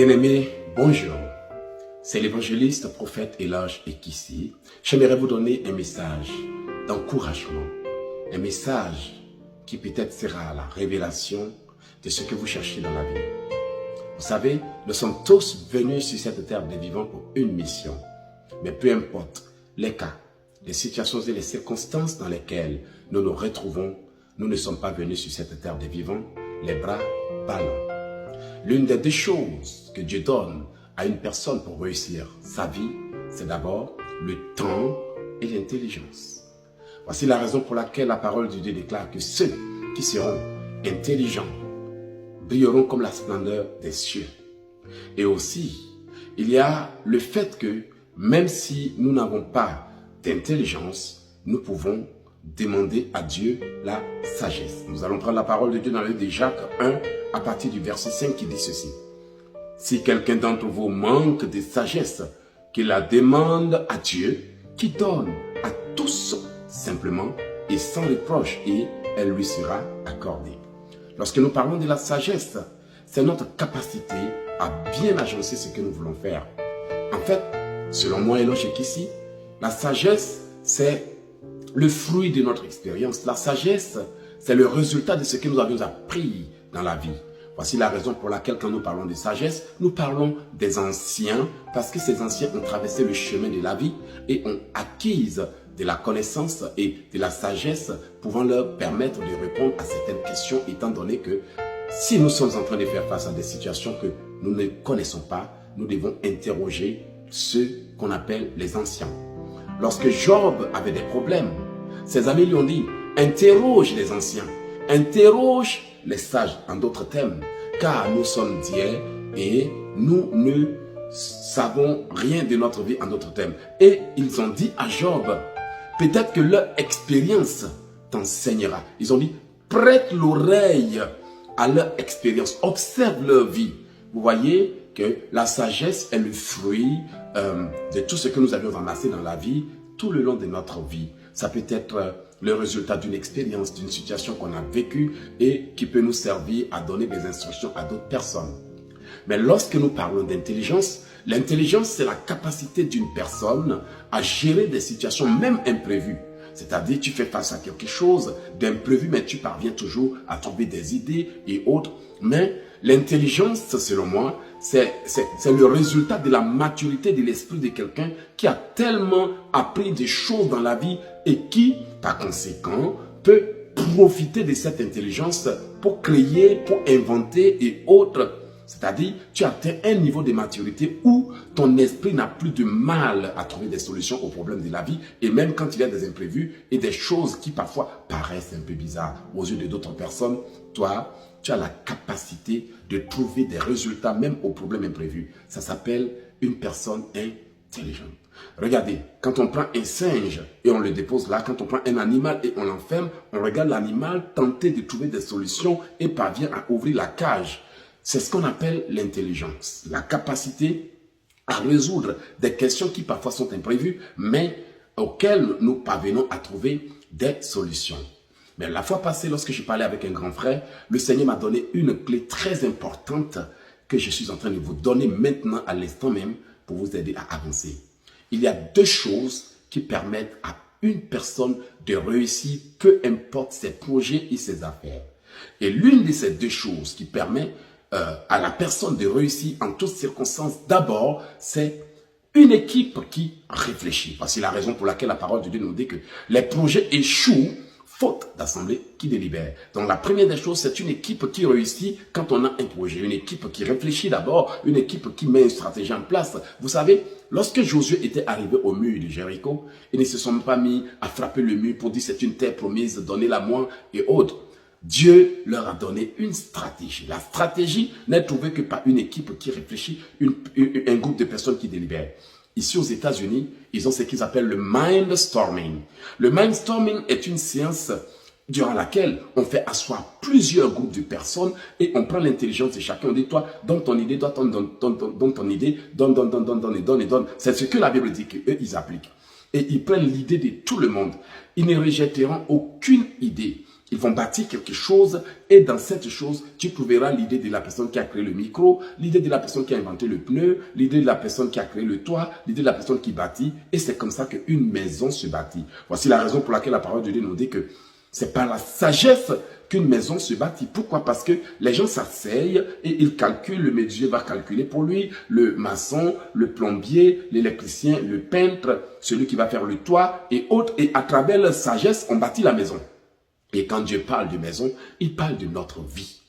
Bien-aimés, bonjour. C'est l'évangéliste prophète Eloge Ekissi. J'aimerais vous donner un message d'encouragement, un message qui peut-être sera la révélation de ce que vous cherchez dans la vie. Vous savez, nous sommes tous venus sur cette terre des vivants pour une mission. Mais peu importe les cas, les situations et les circonstances dans lesquelles nous nous retrouvons, nous ne sommes pas venus sur cette terre des vivants les bras ballants. L'une des deux choses que Dieu donne à une personne pour réussir sa vie, c'est d'abord le temps et l'intelligence. Voici la raison pour laquelle la parole de Dieu déclare que ceux qui seront intelligents brilleront comme la splendeur des cieux. Et aussi, il y a le fait que même si nous n'avons pas d'intelligence, nous pouvons demander à Dieu la sagesse. Nous allons prendre la parole de Dieu dans le livre de Jacques 1 à partir du verset 5 qui dit ceci. Si quelqu'un d'entre vous manque de sagesse, qu'il la demande à Dieu, qui donne à tous simplement et sans reproche, et elle lui sera accordée. Lorsque nous parlons de la sagesse, c'est notre capacité à bien agencer ce que nous voulons faire. En fait, selon moi, Eloge Ekissi, la sagesse, c'est le fruit de notre expérience. La sagesse, c'est le résultat de ce que nous avions appris dans la vie. Voici la raison pour laquelle quand nous parlons de sagesse, nous parlons des anciens, parce que ces anciens ont traversé le chemin de la vie et ont acquis de la connaissance et de la sagesse pouvant leur permettre de répondre à certaines questions, étant donné que si nous sommes en train de faire face à des situations que nous ne connaissons pas, nous devons interroger ceux qu'on appelle les anciens. Lorsque Job avait des problèmes, ses amis lui ont dit, interroge les anciens, interroge les sages en d'autres termes, car nous sommes d'hier et nous ne savons rien de notre vie en d'autres termes. Et ils ont dit à Job, peut-être que leur expérience t'enseignera. Ils ont dit, prête l'oreille à leur expérience, observe leur vie. Vous voyez que la sagesse est le fruit de tout ce que nous avions amassé dans la vie tout le long de notre vie. Ça peut être le résultat d'une expérience, d'une situation qu'on a vécue et qui peut nous servir à donner des instructions à d'autres personnes. Mais lorsque nous parlons d'intelligence, l'intelligence, c'est la capacité d'une personne à gérer des situations même imprévues. C'est-à-dire, tu fais face à quelque chose d'imprévu, mais tu parviens toujours à trouver des idées et autres. Mais l'intelligence, selon moi, c'est le résultat de la maturité de l'esprit de quelqu'un qui a tellement appris des choses dans la vie et qui, par conséquent, peut profiter de cette intelligence pour créer, pour inventer et autres. C'est-à-dire, tu atteins un niveau de maturité où ton esprit n'a plus de mal à trouver des solutions aux problèmes de la vie. Et même quand il y a des imprévus et des choses qui parfois paraissent un peu bizarres aux yeux de d'autres personnes, toi, tu as la capacité de trouver des résultats même aux problèmes imprévus. Ça s'appelle une personne intelligente. Regardez, quand on prend un singe et on le dépose là, quand on prend un animal et on l'enferme, on regarde l'animal tenter de trouver des solutions et parvient à ouvrir la cage. C'est ce qu'on appelle l'intelligence, la capacité à résoudre des questions qui parfois sont imprévues, mais auxquelles nous parvenons à trouver des solutions. Mais la fois passée, lorsque je parlais avec un grand frère, le Seigneur m'a donné une clé très importante que je suis en train de vous donner maintenant à l'instant même pour vous aider à avancer. Il y a deux choses qui permettent à une personne de réussir, peu importe ses projets et ses affaires. Et l'une de ces deux choses qui permet à la personne de réussir en toutes circonstances, d'abord, c'est une équipe qui réfléchit. Voici la raison pour laquelle la parole de Dieu nous dit que les projets échouent faute d'assemblée qui délibère. Donc la première des choses, c'est une équipe qui réussit quand on a un projet. Une équipe qui réfléchit d'abord, une équipe qui met une stratégie en place. Vous savez, lorsque Josué était arrivé au mur de Jéricho, ils ne se sont pas mis à frapper le mur pour dire c'est une terre promise, donnez-la moi et autres. Dieu leur a donné une stratégie. La stratégie n'est trouvée que par une équipe qui réfléchit, un groupe de personnes qui délibèrent. Ici aux États-Unis, ils ont ce qu'ils appellent le mindstorming. Le mindstorming est une séance durant laquelle on fait asseoir plusieurs groupes de personnes et on prend l'intelligence de chacun. On dit, toi, donne ton idée, donne ton idée, donne. C'est ce que la Bible dit qu'eux, ils appliquent. Et ils prennent l'idée de tout le monde. Ils ne rejetteront aucune idée. Ils vont bâtir quelque chose et dans cette chose, tu trouveras l'idée de la personne qui a créé le micro, l'idée de la personne qui a inventé le pneu, l'idée de la personne qui a créé le toit, l'idée de la personne qui bâtit. Et c'est comme ça qu'une maison se bâtit. Voici la raison pour laquelle la parole de Dieu nous dit que c'est par la sagesse qu'une maison se bâtit. Pourquoi? Parce que les gens s'asseyent et ils calculent, le menuisier va calculer pour lui, le maçon, le plombier, l'électricien, le peintre, celui qui va faire le toit et autres. Et à travers leur sagesse, on bâtit la maison. Et quand Dieu parle de maison, il parle de notre vie.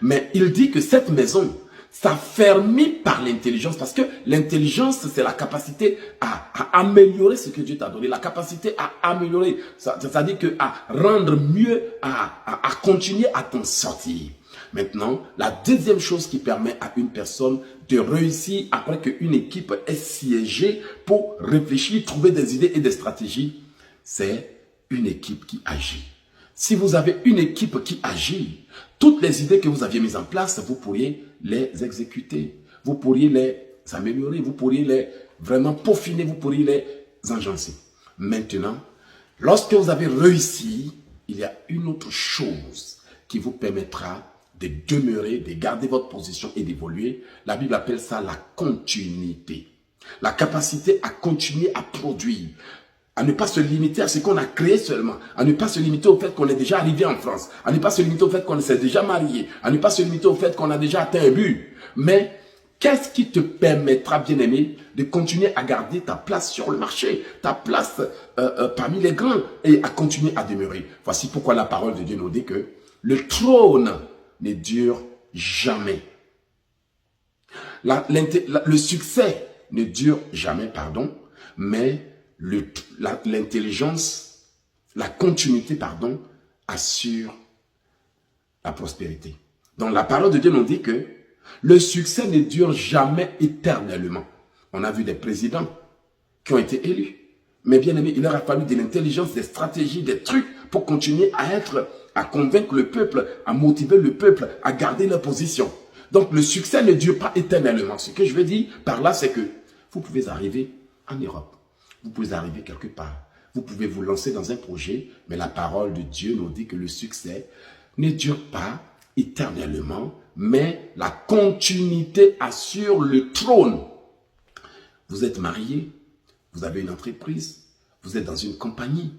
Mais il dit que cette maison s'affermit par l'intelligence, parce que l'intelligence, c'est la capacité à améliorer ce que Dieu t'a donné, la capacité à améliorer, c'est-à-dire à rendre mieux, à continuer à t'en sortir. Maintenant, la deuxième chose qui permet à une personne de réussir après qu'une équipe est siégée pour réfléchir, trouver des idées et des stratégies, c'est une équipe qui agit. Si vous avez une équipe qui agit, toutes les idées que vous aviez mises en place, vous pourriez les exécuter. Vous pourriez les améliorer. Vous pourriez les vraiment peaufiner. Vous pourriez les engencer. Maintenant, lorsque vous avez réussi, il y a une autre chose qui vous permettra de demeurer, de garder votre position et d'évoluer. La Bible appelle ça la continuité. La capacité à continuer à produire. À ne pas se limiter à ce qu'on a créé seulement, à ne pas se limiter au fait qu'on est déjà arrivé en France, à ne pas se limiter au fait qu'on s'est déjà marié, à ne pas se limiter au fait qu'on a déjà atteint un but. Mais qu'est-ce qui te permettra, bien-aimé, de continuer à garder ta place sur le marché, ta place parmi les grands et à continuer à demeurer? Voici pourquoi la parole de Dieu nous dit que le trône ne dure jamais. Le succès ne dure jamais, pardon, mais l'intelligence, la continuité, pardon, assure la prospérité. Donc la parole de Dieu nous dit que le succès ne dure jamais éternellement. On a vu des présidents qui ont été élus. Mais bien aimé, il leur a fallu de l'intelligence, des stratégies, des trucs pour continuer à convaincre le peuple, à motiver le peuple, à garder leur position. Donc le succès ne dure pas éternellement. Ce que je veux dire par là, c'est que vous pouvez arriver en Europe. Vous pouvez arriver quelque part. Vous pouvez vous lancer dans un projet, mais la parole de Dieu nous dit que le succès ne dure pas éternellement, mais la continuité assure le trône. Vous êtes marié, vous avez une entreprise, vous êtes dans une compagnie.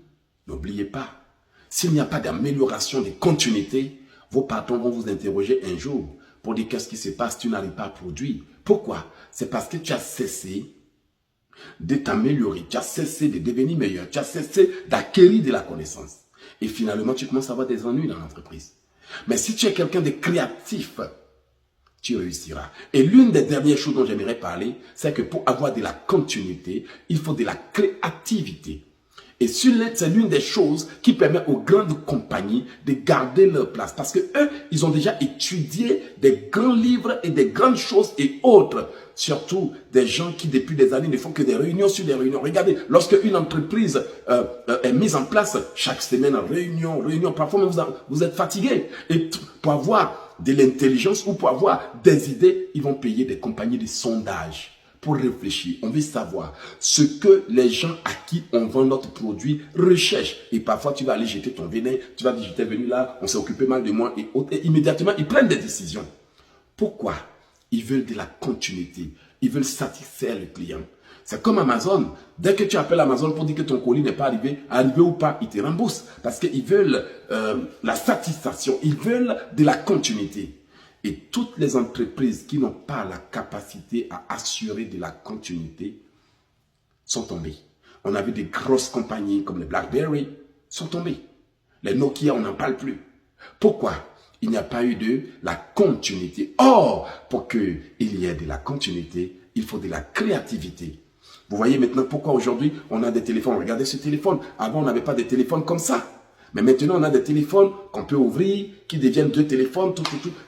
N'oubliez pas, s'il n'y a pas d'amélioration, de continuité, vos patrons vont vous interroger un jour pour dire qu'est-ce qui se passe, tu n'arrives pas à produire. Pourquoi? C'est parce que tu as cessé de t'améliorer, tu as cessé de devenir meilleur, tu as cessé d'acquérir de la connaissance. Et finalement, tu commences à avoir des ennuis dans l'entreprise. Mais si tu es quelqu'un de créatif, tu réussiras. Et l'une des dernières choses dont j'aimerais parler, c'est que pour avoir de la continuité, il faut de la créativité. Et c'est l'une des choses qui permet aux grandes compagnies de garder leur place. Parce que eux, ils ont déjà étudié des grands livres et des grandes choses et autres. Surtout des gens qui depuis des années ne font que des réunions sur des réunions. Regardez, lorsque une entreprise est mise en place, chaque semaine, réunion, parfois même vous êtes fatigué. Et pour avoir de l'intelligence ou pour avoir des idées, ils vont payer des compagnies de sondage. Pour réfléchir, on veut savoir ce que les gens à qui on vend notre produit recherchent. Et parfois, tu vas aller jeter ton venin, tu vas dire, j'étais venu là, on s'est occupé mal de moi, et immédiatement, ils prennent des décisions. Pourquoi? Ils veulent de la continuité. Ils veulent satisfaire le client. C'est comme Amazon. Dès que tu appelles Amazon pour dire que ton colis n'est pas arrivé ou pas, ils te remboursent. Parce qu'ils veulent la satisfaction. Ils veulent de la continuité. Et toutes les entreprises qui n'ont pas la capacité à assurer de la continuité sont tombées. On a vu des grosses compagnies comme les BlackBerry sont tombées. Les Nokia, on n'en parle plus. Pourquoi? Il n'y a pas eu de la continuité. Or, pour qu'il y ait de la continuité, il faut de la créativité. Vous voyez maintenant pourquoi aujourd'hui on a des téléphones. Regardez ce téléphone. Avant, on n'avait pas de téléphone comme ça. Mais maintenant, on a des téléphones qu'on peut ouvrir, qui deviennent 2 téléphones, tout.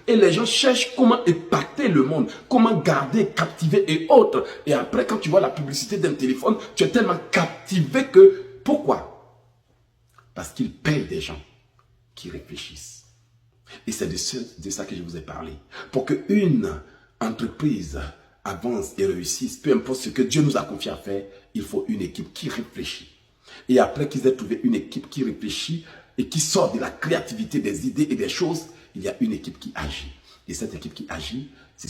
Et les gens cherchent comment épater le monde, comment garder, captiver et autres. Et après, quand tu vois la publicité d'un téléphone, tu es tellement captivé que... Pourquoi? Parce qu'ils payent des gens qui réfléchissent. Et c'est de ça que je vous ai parlé. Pour qu'une entreprise avance et réussisse, peu importe ce que Dieu nous a confié à faire, il faut une équipe qui réfléchit. Et après qu'ils aient trouvé une équipe qui réfléchit, et qui sort de la créativité des idées et des choses, il y a une équipe qui agit. Et cette équipe qui agit